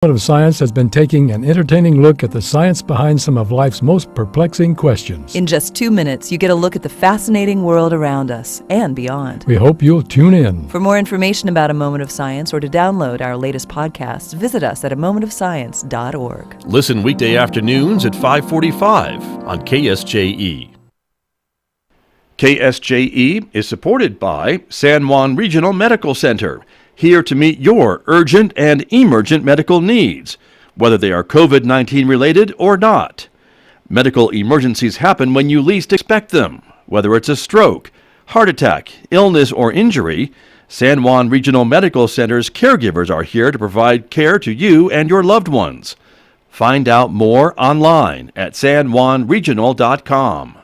Of Science has been taking an entertaining look at the science behind some of life's most perplexing questions. In just 2 minutes, you get a look at the fascinating world around us and beyond. We hope you'll tune in. For more information about A Moment of Science or to download our latest podcasts, visit us at amomentofscience.org. Listen weekday afternoons at 5:45 on KSJE. KSJE is supported by San Juan Regional Medical Center, here to meet your urgent and emergent medical needs, whether they are COVID-19 related or not. Medical emergencies happen when you least expect them. Whether it's a stroke, heart attack, illness, or injury, San Juan Regional Medical Center's caregivers are here to provide care to you and your loved ones. Find out more online at sanjuanregional.com.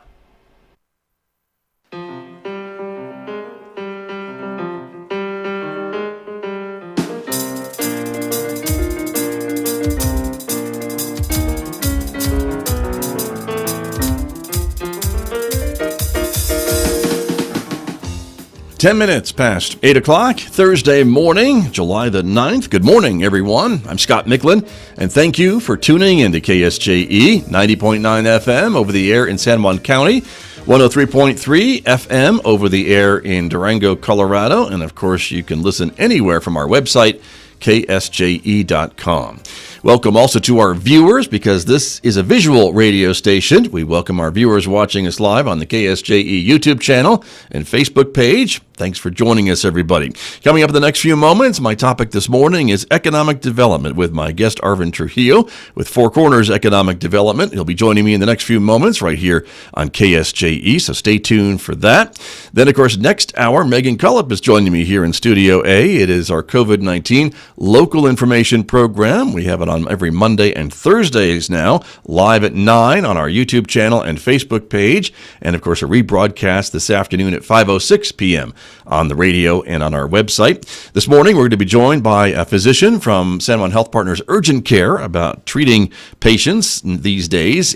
Ten minutes past 8 o'clock, Thursday morning, July the 9th. Good morning, everyone. I'm Scott Micklin, and thank you for tuning into KSJE 90.9 FM over the air in San Juan County, 103.3 FM over the air in Durango, Colorado, and of course you can listen anywhere from our website, ksje.com. Welcome also to our viewers, because this is a visual radio station. We welcome our viewers watching us live on the KSJE YouTube channel and Facebook page. Thanks for joining us, everybody. Coming up in the next few moments, my topic this morning is economic development with my guest, Arvin Trujillo, with Four Corners Economic Development. He'll be joining me in the next few moments right here on KSJE, so stay tuned for that. Then, of course, next hour, Megan Cullip is joining me here in Studio A. It is our COVID-19 local information program. We have it on every Monday and Thursdays now, live at 9 on our YouTube channel and Facebook page, and, of course, a rebroadcast this afternoon at 5:06 p.m. on the radio and on our website. This morning, we're going to be joined by a physician from San Juan Health Partners Urgent Care about treating patients these days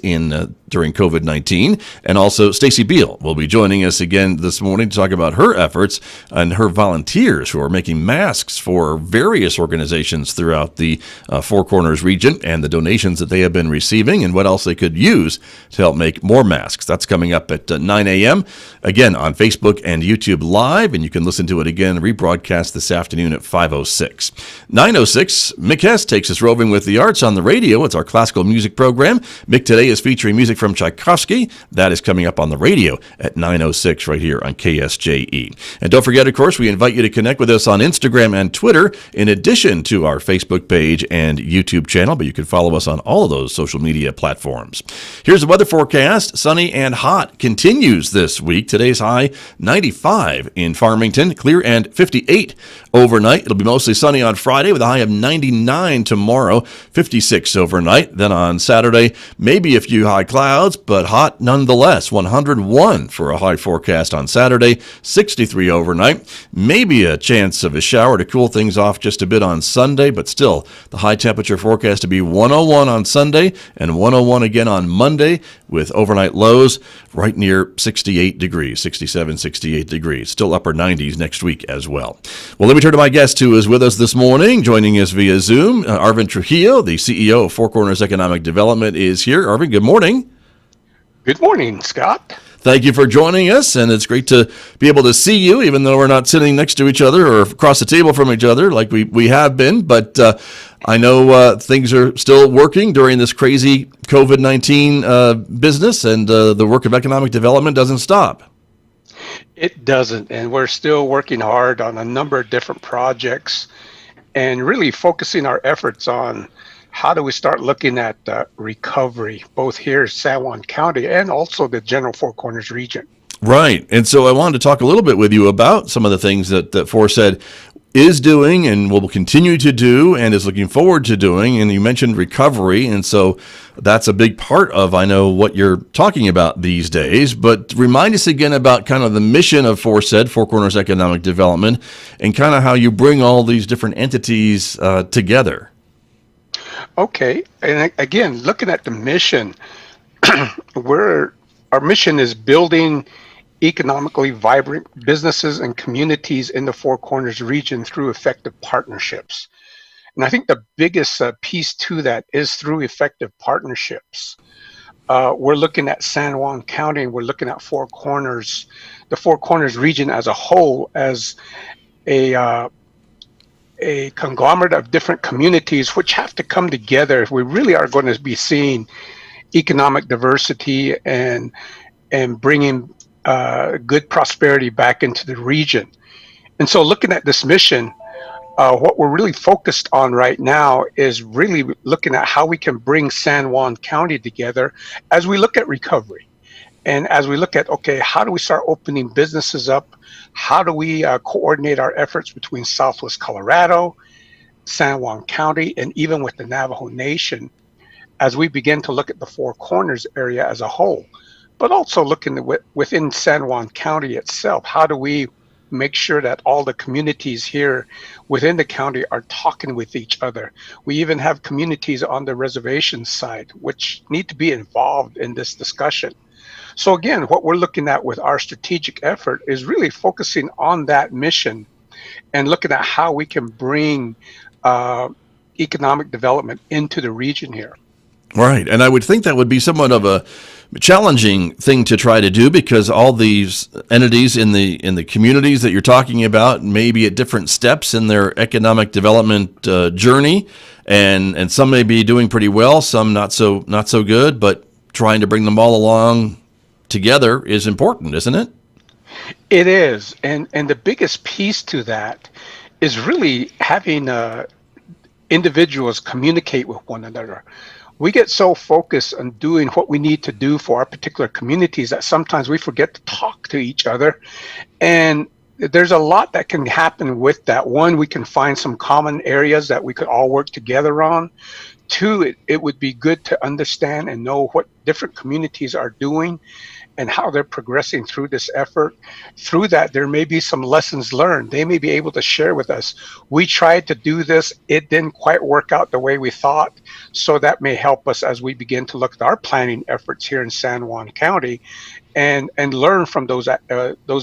during COVID-19. And also, Stacy Beal will be joining us again this morning to talk about her efforts and her volunteers who are making masks for various organizations throughout the Four Corners region and the donations that they have been receiving and what else they could use to help make more masks. That's coming up at 9 a.m. again on Facebook and YouTube Live, and you can listen to it again rebroadcast this afternoon at 5:06. 9:06, Mick Hess takes us roving with the arts on the radio. It's our classical music program. Mick today is featuring music from Tchaikovsky. That is coming up on the radio at 9:06 right here on KSJE. And don't forget, of course, we invite you to connect with us on Instagram and Twitter in addition to our Facebook page and YouTube channel, but you can follow us on all of those social media platforms. Here's the weather forecast. Sunny and hot continues this week. Today's high 95 in Farmington, clear and 58 overnight. It'll be mostly sunny on Friday with a high of 99 tomorrow, 56 overnight. Then on Saturday, maybe a few high clouds, but hot nonetheless. 101 for a high forecast on Saturday, 63 overnight. Maybe a chance of a shower to cool things off just a bit on Sunday, but still the high temperature forecast to be 101 on Sunday and 101 again on Monday with overnight lows right near 68 degrees, 67, 68 degrees. Still upper 90s next week as well. Well, let me turn to my guest who is with us this morning. Joining us via Zoom, Arvin Trujillo, the CEO of Four Corners Economic Development, is here. Arvin, good morning. Good morning, Scott. Thank you for joining us, and it's great to be able to see you, even though we're not sitting next to each other or across the table from each other like we have been. But I know things are still working during this crazy COVID-19 business, and the work of economic development doesn't stop. It doesn't, and we're still working hard on a number of different projects and really focusing our efforts on how do we start looking at recovery, both here in San Juan County and also the general Four Corners region. Right. And so I wanted to talk a little bit with you about some of the things that Foresaid is doing and will continue to do and is looking forward to doing. And you mentioned recovery. And so that's a big part of, I know, what you're talking about these days. But remind us again about kind of the mission of Foresaid, Four Corners Economic Development, and kind of how you bring all these different entities together. Okay. And again, looking at the mission, our mission is building economically vibrant businesses and communities in the Four Corners region through effective partnerships. And I think the biggest piece to that is through effective partnerships. We're looking at San Juan County, and we're looking at Four Corners, the Four Corners region as a whole, as a a conglomerate of different communities which have to come together if we really are going to be seeing economic diversity and bringing good prosperity back into the region. And so, looking at this mission, what we're really focused on right now is really looking at how we can bring San Juan County together as we look at recovery. And as we look at, okay, how do we start opening businesses up? How do we coordinate our efforts between Southwest Colorado, San Juan County, and even with the Navajo Nation as we begin to look at the Four Corners area as a whole, but also looking within San Juan County itself? How do we make sure that all the communities here within the county are talking with each other? We even have communities on the reservation side which need to be involved in this discussion. So again, what we're looking at with our strategic effort is really focusing on that mission and looking at how we can bring economic development into the region here. Right. And I would think that would be somewhat of a challenging thing to try to do, because all these entities in the communities that you're talking about may be at different steps in their economic development journey, and some may be doing pretty well, some not so good, but trying to bring them all along together is important, isn't it? It is. And the biggest piece to that is really having individuals communicate with one another. We get so focused on doing what we need to do for our particular communities that sometimes we forget to talk to each other. And there's a lot that can happen with that. One, we can find some common areas that we could all work together on. Two, it would be good to understand and know what different communities are doing and how they're progressing through this effort. Through that, there may be some lessons learned. They may be able to share with us. We tried to do this. It didn't quite work out the way we thought. So that may help us as we begin to look at our planning efforts here in San Juan County and learn from those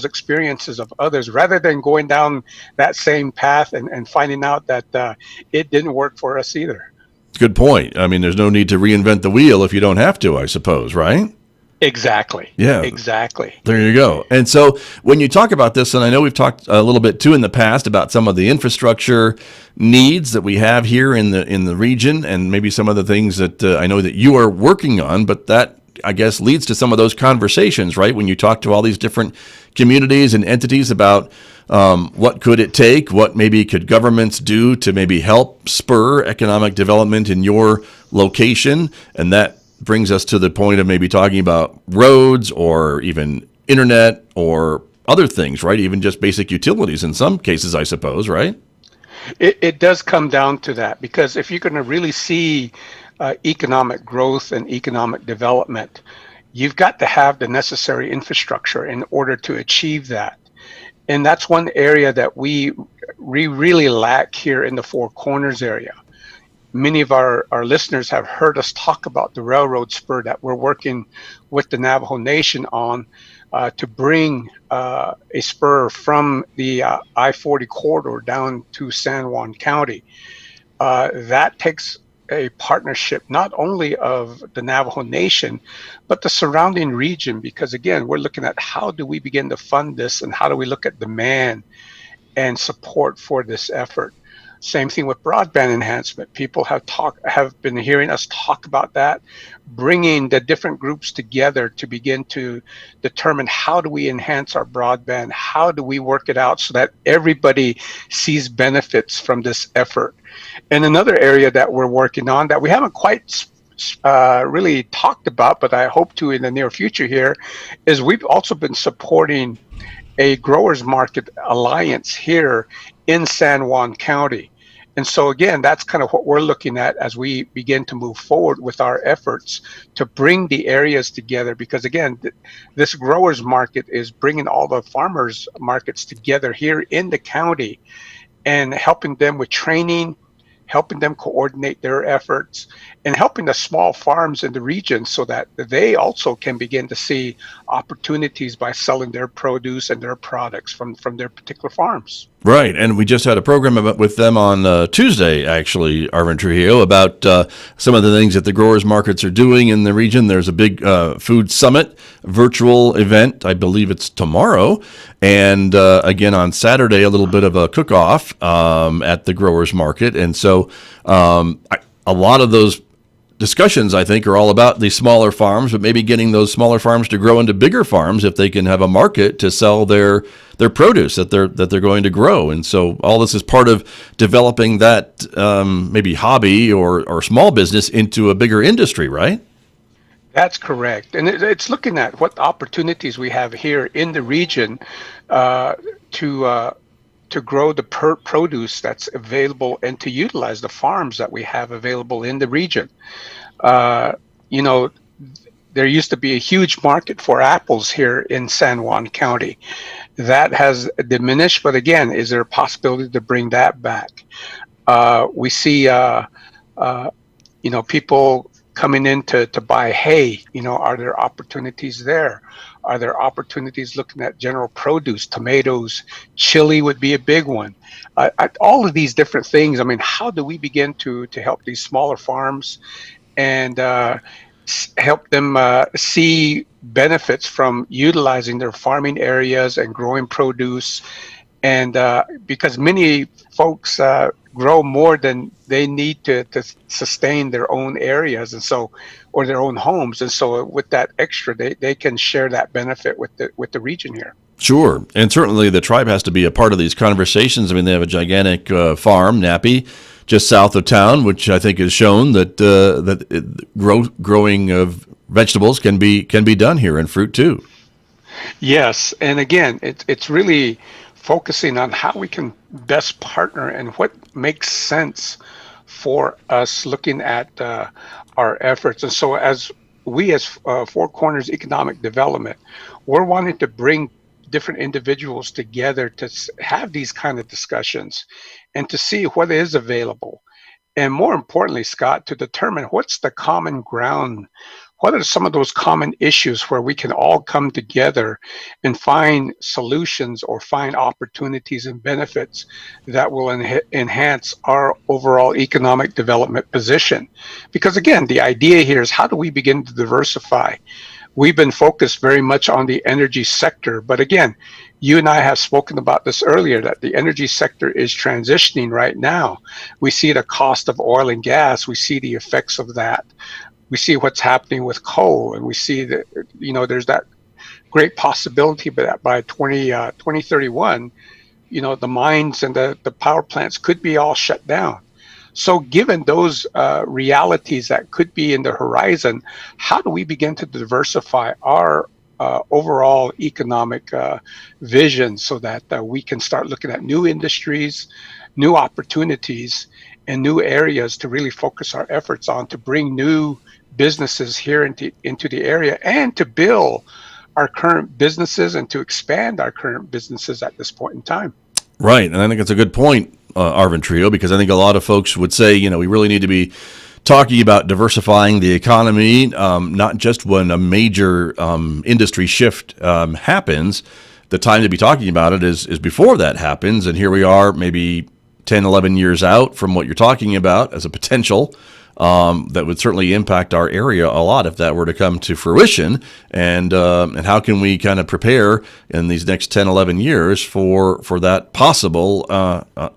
experiences of others, rather than going down that same path and finding out that it didn't work for us either. Good point. I mean, there's no need to reinvent the wheel if you don't have to, I suppose, right? Exactly. Yeah. Exactly. There you go. And so when you talk about this, and I know we've talked a little bit too in the past about some of the infrastructure needs that we have here in the region, and maybe some of the things that I know that you are working on, but that, I guess, leads to some of those conversations, right? When you talk to all these different communities and entities about what could it take, what maybe could governments do to maybe help spur economic development in your location, and that brings us to the point of maybe talking about roads or even internet or other things, right? Even just basic utilities in some cases, I suppose, right? It does come down to that, because if you're going to really see economic growth and economic development, you've got to have the necessary infrastructure in order to achieve that. And that's one area that we really lack here in the Four Corners area. Many of our listeners have heard us talk about the railroad spur that we're working with the Navajo Nation on to bring a spur from the I-40 corridor down to San Juan County. That takes a partnership not only of the Navajo Nation, but the surrounding region, because again, we're looking at how do we begin to fund this and how do we look at demand and support for this effort. Same thing with broadband enhancement. People have been hearing us talk about that, bringing the different groups together to begin to determine how do we enhance our broadband, how do we work it out so that everybody sees benefits from this effort. And another area that we're working on that we haven't quite really talked about, but I hope to in the near future here, is we've also been supporting a growers market alliance here in San Juan County. And so again, that's kind of what we're looking at as we begin to move forward with our efforts to bring the areas together, because again, this growers market is bringing all the farmers markets together here in the county and helping them with training, helping them coordinate their efforts, and helping the small farms in the region so that they also can begin to see opportunities by selling their produce and their products from their particular farms. Right, and we just had a program with them on Tuesday, actually, Arvin Trujillo, about some of the things that the growers markets are doing in the region. There's a big food summit virtual event. I believe it's tomorrow. And again, on Saturday, a little bit of a cook-off at the growers market. And so a lot of those discussions, I think, are all about the smaller farms, but maybe getting those smaller farms to grow into bigger farms if they can have a market to sell their produce that they're going to grow. And so all this is part of developing that maybe hobby or small business into a bigger industry, right? That's correct. And it's looking at what opportunities we have here in the region to grow the produce that's available and to utilize the farms that we have available in the region. You know, there used to be a huge market for apples here in San Juan County. That has diminished, but again, is there a possibility to bring that back? We see, you know, people coming in to buy hay. You know, are there opportunities there? Are there opportunities looking at general produce, tomatoes, chili would be a big one. All of these different things. I mean, how do we begin to help these smaller farms and help them see benefits from utilizing their farming areas and growing produce? And because many folks grow more than they need to sustain their own areas, and so, or their own homes, and so with that extra, they can share that benefit with the region here. Sure, and certainly the tribe has to be a part of these conversations. I mean, they have a gigantic farm, Nappy, just south of town, which I think has shown that growing of vegetables can be done here, and fruit too. Yes, and again, it's really focusing on how we can best partner and what makes sense for us looking at our efforts. And so as Four Corners Economic Development, we're wanting to bring different individuals together to have these kind of discussions and to see what is available. And more importantly, Scott, to determine what's the common ground. What are some of those common issues where we can all come together and find solutions or find opportunities and benefits that will enhance our overall economic development position? Because again, the idea here is how do we begin to diversify? We've been focused very much on the energy sector, but again, you and I have spoken about this earlier, that the energy sector is transitioning right now. We see the cost of oil and gas. We see the effects of that. We see what's happening with coal, and we see that, you know, there's that great possibility that by 2031, you know, the mines and the power plants could be all shut down. So given those realities that could be in the horizon, how do we begin to diversify our overall economic vision so that we can start looking at new industries, new opportunities, and new areas to really focus our efforts on to bring new businesses here into the area and to build our current businesses and to expand our current businesses at this point in time. Right. And I think it's a good point, Arvin Trujillo, because I think a lot of folks would say, you know, we really need to be talking about diversifying the economy, not just when a major industry shift happens. The time to be talking about it is before that happens. And here we are, maybe 10, 11 years out from what you're talking about as a potential that would certainly impact our area a lot if that were to come to fruition. And how can we kind of prepare in these next 10, 11 years for that possible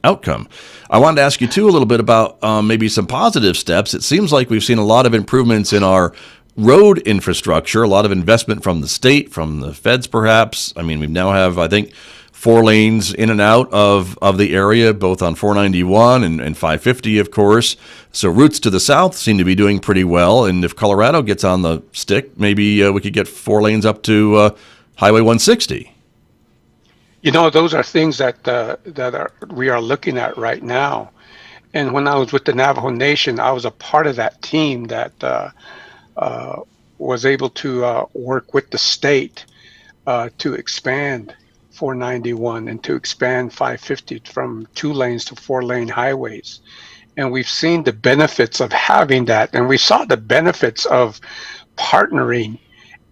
outcome? I wanted to ask you, too, a little bit about maybe some positive steps. It seems like we've seen a lot of improvements in our road infrastructure, a lot of investment from the state, from the feds, perhaps. I mean, we now have, I think, 4 lanes in and out of the area, both on 491 and 550, of course. So routes to the south seem to be doing pretty well. And if Colorado gets on the stick, maybe we could get 4 lanes up to Highway 160. You know, those are things that we are looking at right now. And when I was with the Navajo Nation, I was a part of that team that was able to work with the state to expand 491 and to expand 550 from 2 lanes to 4-lane highways. And we've seen the benefits of having that. And we saw the benefits of partnering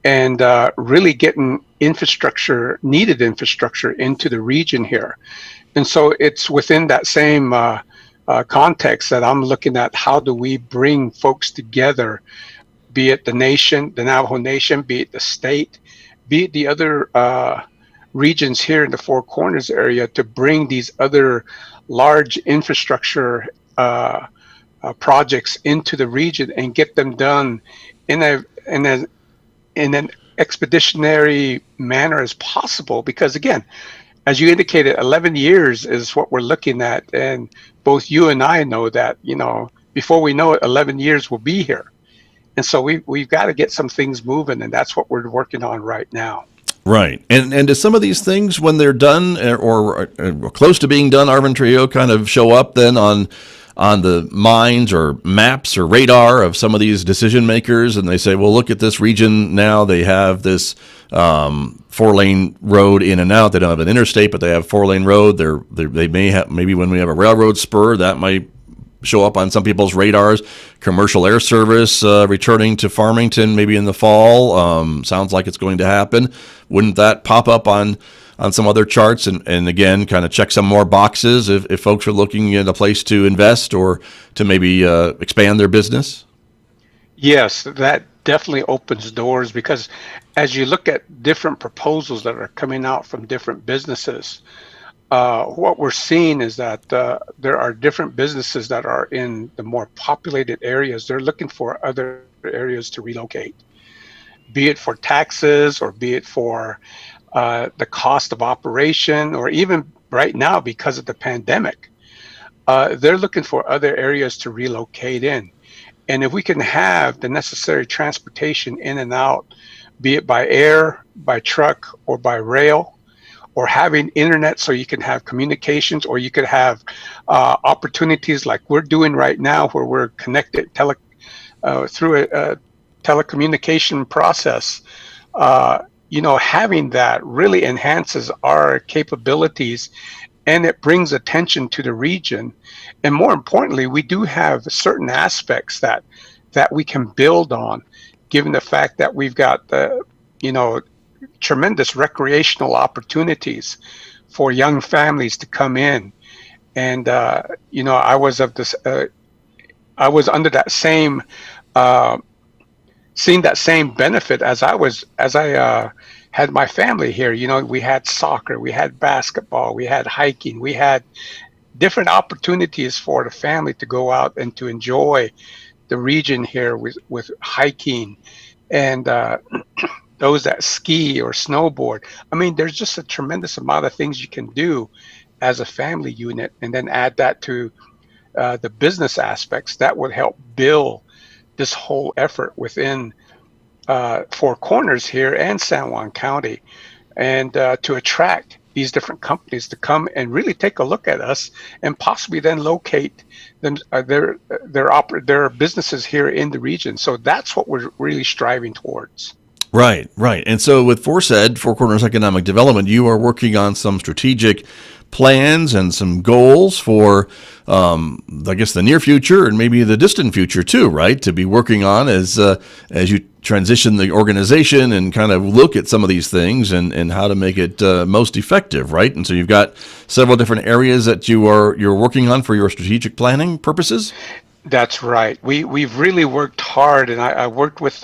and really getting needed infrastructure into the region here. And so it's within that same context that I'm looking at how do we bring folks together, be it the nation, the Navajo Nation, be it the state, be it the other regions here in the Four Corners area, to bring these other large infrastructure projects into the region and get them done in an expeditionary manner as possible. Because again, as you indicated, 11 years is what we're looking at, and both you and I know that, before we know it, 11 years will be here. And so we've got to get some things moving, and that's what we're working on right now. Right. And do some of these things, when they're done or close to being done, Arvin, Trujillo, kind of show up then on the minds or maps or radar of some of these decision makers, and they say, well, look at this region now. They have this 4-lane road in and out. They don't have an interstate, but they have 4-lane road. They may have, maybe when we have a railroad spur, that might show up on some people's radars. Commercial air service returning to Farmington maybe in the fall. Sounds like it's going to happen. Wouldn't that pop up on some other charts and again, kind of check some more boxes if folks are looking at a place to invest or to maybe expand their business? Yes, that definitely opens doors, because as you look at different proposals that are coming out from different businesses, what we're seeing is that there are different businesses that are in the more populated areas. They're looking for other areas to relocate, be it for taxes or be it for the cost of operation, or even right now because of the pandemic, they're looking for other areas to relocate in. And if we can have the necessary transportation in and out, be it by air, by truck, or by rail, or having internet so you can have communications, or you could have opportunities like we're doing right now where we're connected through a telecommunication process, having that really enhances our capabilities, and it brings attention to the region. And more importantly, we do have certain aspects that we can build on, given the fact that we've got tremendous recreational opportunities for young families to come in. And I was under that same seeing that same benefit as I had my family here. We had soccer, we had basketball, we had hiking, we had different opportunities for the family to go out and to enjoy the region here with hiking and those that ski or snowboard. I mean, there's just a tremendous amount of things you can do as a family unit, and then add that to the business aspects that would help build this whole effort within Four Corners here and San Juan County, and to attract these different companies to come and really take a look at us, and possibly then locate them, their businesses here in the region. So that's what we're really striving towards. Right. And so with Four Corners Economic Development, you are working on some strategic plans and some goals for, I guess, the near future and maybe the distant future too, right? To be working on as you transition the organization and kind of look at some of these things and how to make it most effective, right? And so you've got several different areas that you're working on for your strategic planning purposes. That's right. We've really worked hard, and I worked with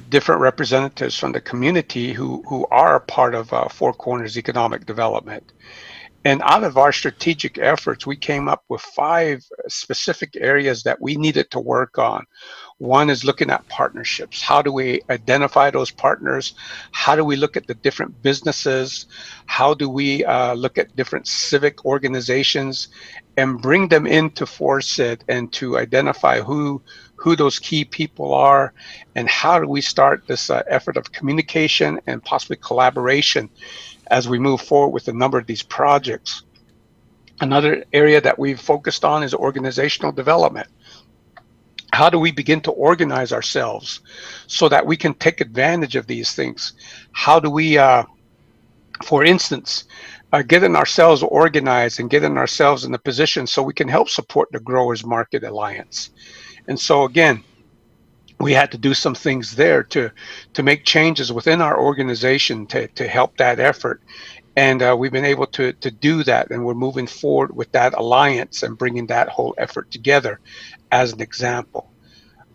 different representatives from the community who are a part of Four Corners Economic Development. And out of our strategic efforts, we came up with 5 specific areas that we needed to work on. One is looking at partnerships. How do we identify those partners? How do we look at the different businesses? How do we look at different civic organizations and bring them into FORCID and to identify who those key people are, and how do we start this effort of communication and possibly collaboration as we move forward with a number of these projects. Another area that we've focused on is organizational development. How do we begin to organize ourselves so that we can take advantage of these things? How do we, for instance, getting ourselves organized and getting ourselves in a position so we can help support the Growers Market Alliance? And so again, we had to do some things there to make changes within our organization to help that effort. And we've been able to do that, and we're moving forward with that alliance and bringing that whole effort together as an example.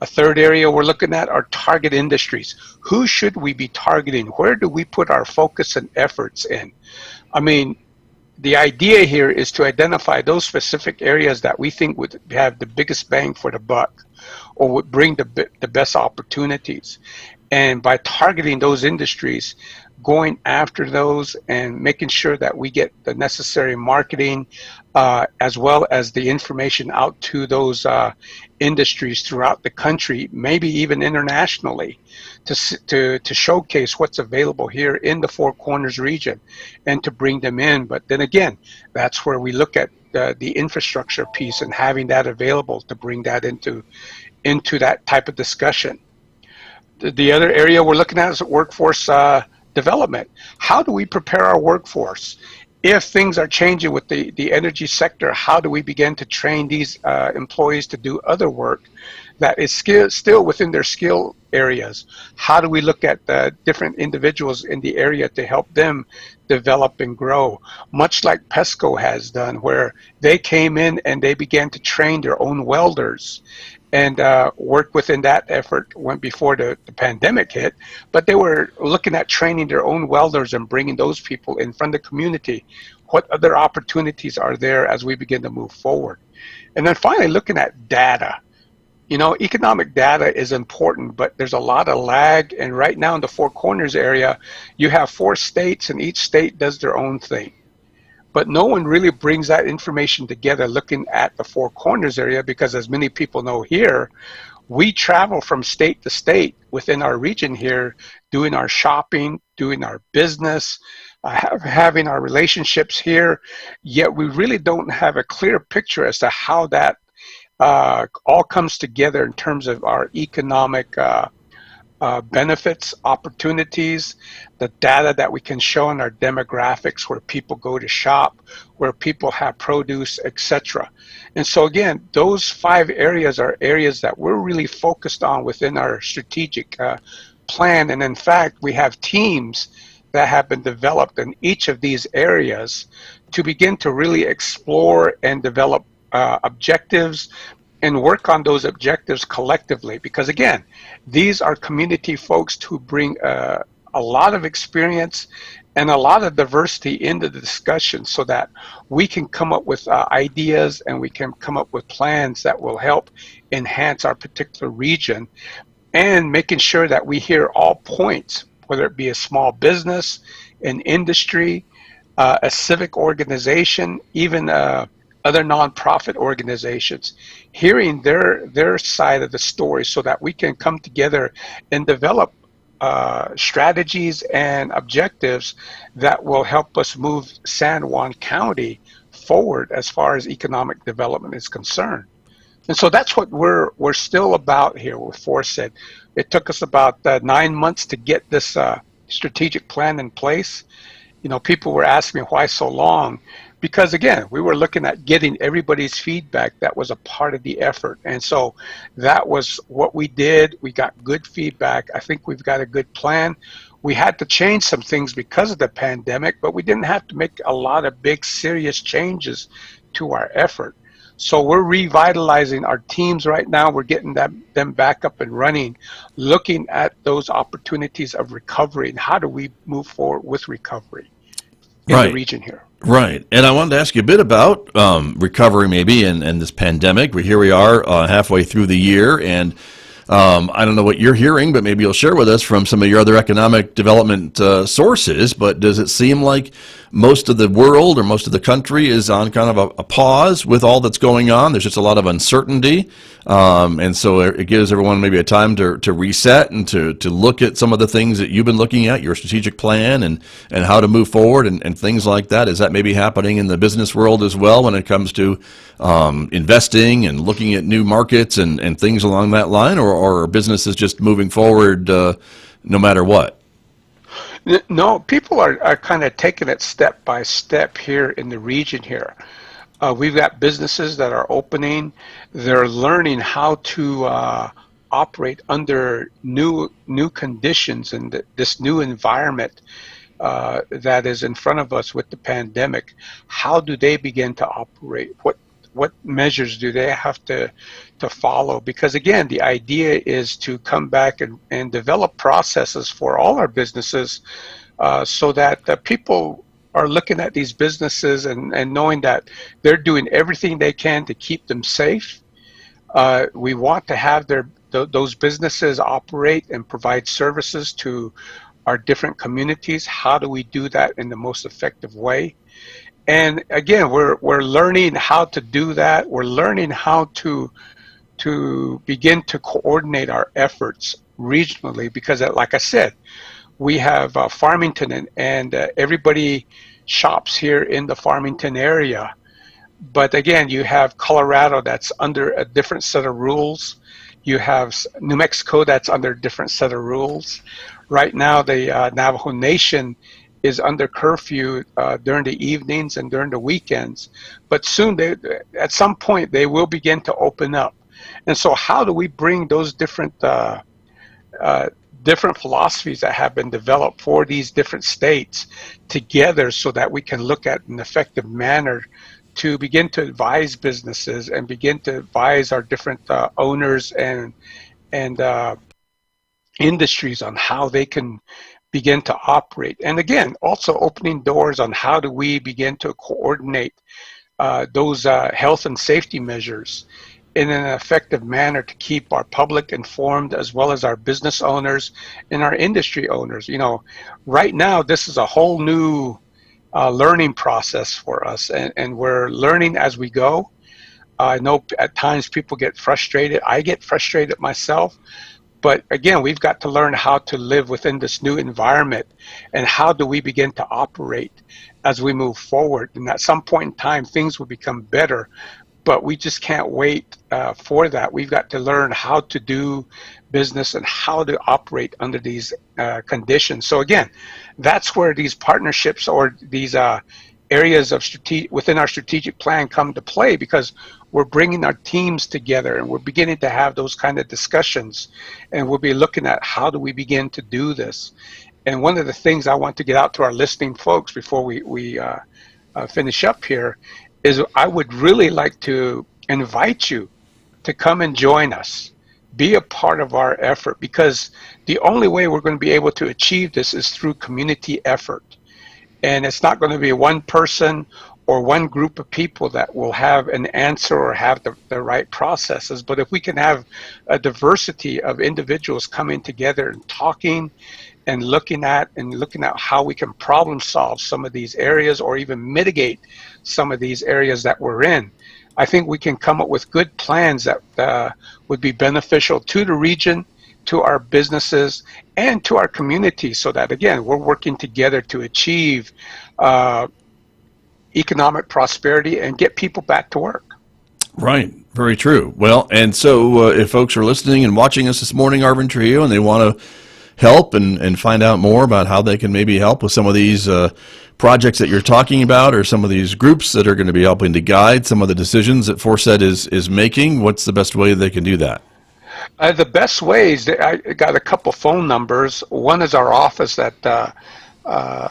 A third area we're looking at are target industries. Who should we be targeting? Where do we put our focus and efforts in? I mean, the idea here is to identify those specific areas that we think would have the biggest bang for the buck or would bring the best opportunities. And by targeting those industries, going after those and making sure that we get the necessary marketing as well as the information out to those industries throughout the country, maybe even internationally, to showcase what's available here in the Four Corners region and to bring them in. But then again, that's where we look at the infrastructure piece and having that available to bring that into that type of discussion. The other area we're looking at is workforce development. How do we prepare our workforce? If things are changing with the energy sector, how do we begin to train these employees to do other work that is still within their skill areas? How do we look at the different individuals in the area to help them develop and grow? Much like PESCO has done, where they came in and they began to train their own welders and work within that effort went before the pandemic hit, but they were looking at training their own welders and bringing those people in front of the community. What other opportunities are there as we begin to move forward? And then finally, looking at data. You know, economic data is important, but there's a lot of lag. And right now in the Four Corners area, you have 4 states and each state does their own thing. But no one really brings that information together looking at the Four Corners area because, as many people know here, we travel from state to state within our region here, doing our shopping, doing our business, having our relationships here, yet we really don't have a clear picture as to how that all comes together in terms of our economic benefits, opportunities, the data that we can show in our demographics, where people go to shop, where people have produce, etc. And so again, those 5 areas are areas that we're really focused on within our strategic plan. And in fact, we have teams that have been developed in each of these areas to begin to really explore and develop objectives and work on those objectives collectively. Because again, these are community folks who bring a lot of experience and a lot of diversity into the discussion so that we can come up with ideas and we can come up with plans that will help enhance our particular region, and making sure that we hear all points, whether it be a small business, an industry, a civic organization, even other nonprofit organizations, hearing their side of the story so that we can come together and develop strategies and objectives that will help us move San Juan County forward as far as economic development is concerned. And so that's what we're still about here with Foresight. It took us about 9 months to get this strategic plan in place. You know, people were asking me why so long, because again, we were looking at getting everybody's feedback that was a part of the effort. And so that was what we did. We got good feedback. I think we've got a good plan. We had to change some things because of the pandemic, but we didn't have to make a lot of big, serious changes to our effort. So we're revitalizing our teams right now. We're getting them back up and running, looking at those opportunities of recovery and how do we move forward with recovery in the region here. Right. And I wanted to ask you a bit about recovery maybe and this pandemic. Here we are halfway through the year, and I don't know what you're hearing, but maybe you'll share with us from some of your other economic development sources. But does it seem like most of the world or most of the country is on kind of a pause with all that's going on? There's just a lot of uncertainty. And so it gives everyone maybe a time to reset and to look at some of the things that you've been looking at, your strategic plan and how to move forward and things like that. Is that maybe happening in the business world as well when it comes to investing and looking at new markets and things along that line, or are businesses just moving forward no matter what? No, people are kind of taking it step by step here in the region here. We've got businesses that are opening. They're learning how to operate under new conditions and this new environment that is in front of us with the pandemic, how do they begin to operate? What measures do they have to follow? Because again, the idea is to come back and develop processes for all our businesses so that people are looking at these businesses and knowing that they're doing everything they can to keep them safe. We want to have those businesses operate and provide services to our different communities. How do we do that in the most effective way? And again, we're learning how to do that. We're learning how to begin to coordinate our efforts regionally, because like I said, we have Farmington and everybody shops here in the Farmington area. But again, you have Colorado that's under a different set of rules. You have New Mexico that's under a different set of rules. Right now, the Navajo Nation is under curfew during the evenings and during the weekends. But soon, at some point, they will begin to open up. And so how do we bring those different philosophies that have been developed for these different states together so that we can look at an effective manner to begin to advise businesses and begin to advise our different owners and industries on how they can begin to operate. And again, also opening doors on how do we begin to coordinate those health and safety measures in an effective manner to keep our public informed, as well as our business owners and our industry owners. You know, right now, this is a whole new learning process for us, and we're learning as we go. I know at times people get frustrated. I get frustrated myself. But again, we've got to learn how to live within this new environment, and how do we begin to operate as we move forward. And at some point in time, things will become better, but we just can't wait for that. We've got to learn how to do business and how to operate under these conditions. So again, that's where these partnerships or these areas of within our strategic plan come to play, because we're bringing our teams together and we're beginning to have those kind of discussions, and we'll be looking at how do we begin to do this. And one of the things I want to get out to our listening folks before we finish up here is I would really like to invite you to come and join us, be a part of our effort, because the only way we're going to be able to achieve this is through community effort. And it's not going to be one person or one group of people that will have an answer or have the right processes. But if we can have a diversity of individuals coming together and talking and looking at how we can problem solve some of these areas or even mitigate some of these areas that we're in, I think we can come up with good plans that would be beneficial to the region, to our businesses, and to our community, so that, again, we're working together to achieve economic prosperity and get people back to work. Right. Very true. Well, and so if folks are listening and watching us this morning, Arvin Trujillo, and they want to help and find out more about how they can maybe help with some of these projects that you're talking about, or some of these groups that are going to be helping to guide some of the decisions that Forset is making, what's the best way they can do that? The best ways, I got a couple phone numbers. One is our office that I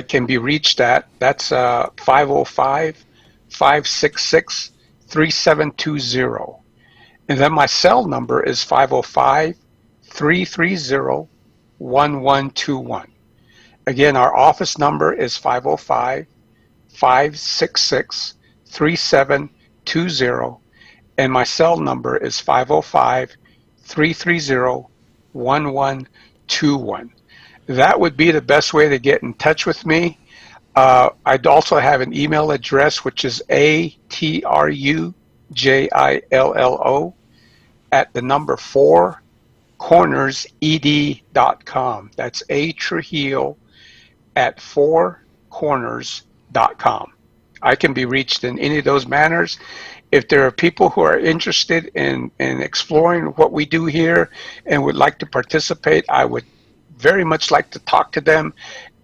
can be reached at. That's 505-566-3720. And then my cell number is 505-330-1121. Again, our office number is 505-566-3720. And my cell number is 505-330-1121. That would be the best way to get in touch with me. I'd also have an email address, which is atrujillo at the number 4 cornersed.com. That's Trujillo at 4corners.com. I can be reached in any of those manners. If there are people who are interested in exploring what we do here and would like to participate, I would very much like to talk to them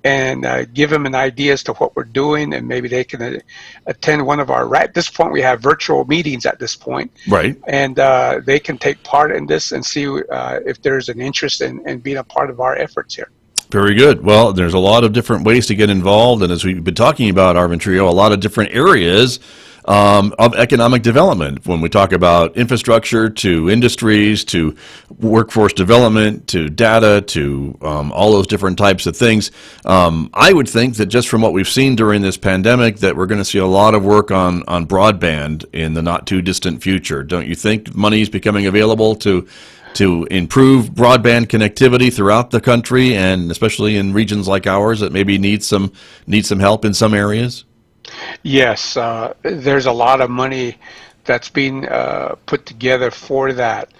and give them an idea as to what we're doing, and maybe they can attend one of our, at this point we have virtual meetings at this point, Right. and they can take part in this and see if there's an interest in being a part of our efforts here. Very good. Well, there's a lot of different ways to get involved, and as we've been talking about, Arvin Trujillo, a lot of different areas of economic development. When we talk about infrastructure, to industries, to workforce development, to data, to all those different types of things, I would think that just from what we've seen during this pandemic, that we're going to see a lot of work on broadband in the not too distant future. Don't you think money is becoming available to improve broadband connectivity throughout the country, and especially in regions like ours that maybe need some help in some areas? Yes, there's a lot of money that's being put together for that,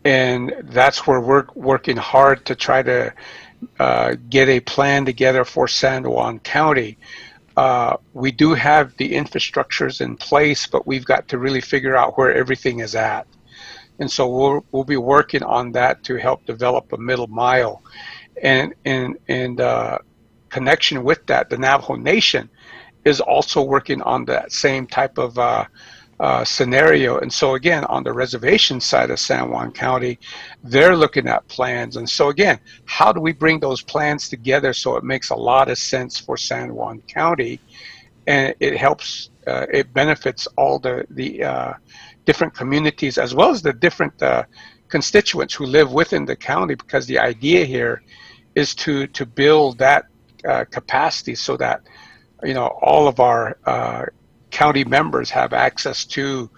and that's where we're working hard to try to get a plan together for San Juan County. We do have the infrastructures in place, but we've got to really figure out where everything is at. And so we'll be working on that to help develop a middle mile. And connection with that, the Navajo Nation is also working on that same type of scenario. And so again, on the reservation side of San Juan County, they're looking at plans. And so again, how do we bring those plans together so it makes a lot of sense for San Juan County, and it helps, it benefits all the different communities as well as the different constituents who live within the county, because the idea here is to build that capacity so that all of our county members have access to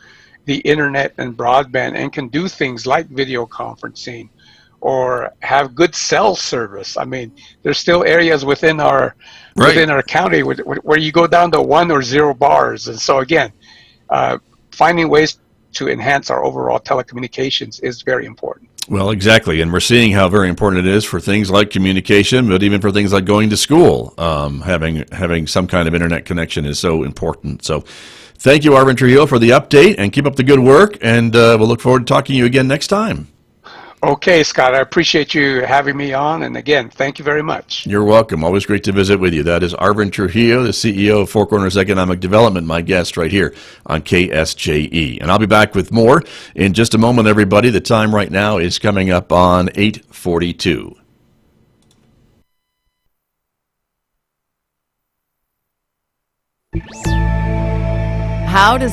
the internet and broadband and can do things like video conferencing or have good cell service. I mean, there's still areas within our county where you go down to 1 or 0 bars. And so again, finding ways to enhance our overall telecommunications is very important. Well, exactly, and we're seeing how very important it is for things like communication, but even for things like going to school. Having some kind of internet connection is so important. So thank you, Arvin Trujillo, for the update, and keep up the good work, and we'll look forward to talking to you again next time. Okay, Scott, I appreciate you having me on, and again, thank you very much. You're welcome. Always great to visit with you. That is Arvin Trujillo, the CEO of Four Corners Economic Development, my guest right here on KSJE. And I'll be back with more in just a moment, everybody. The time right now is coming up on 8:42. How does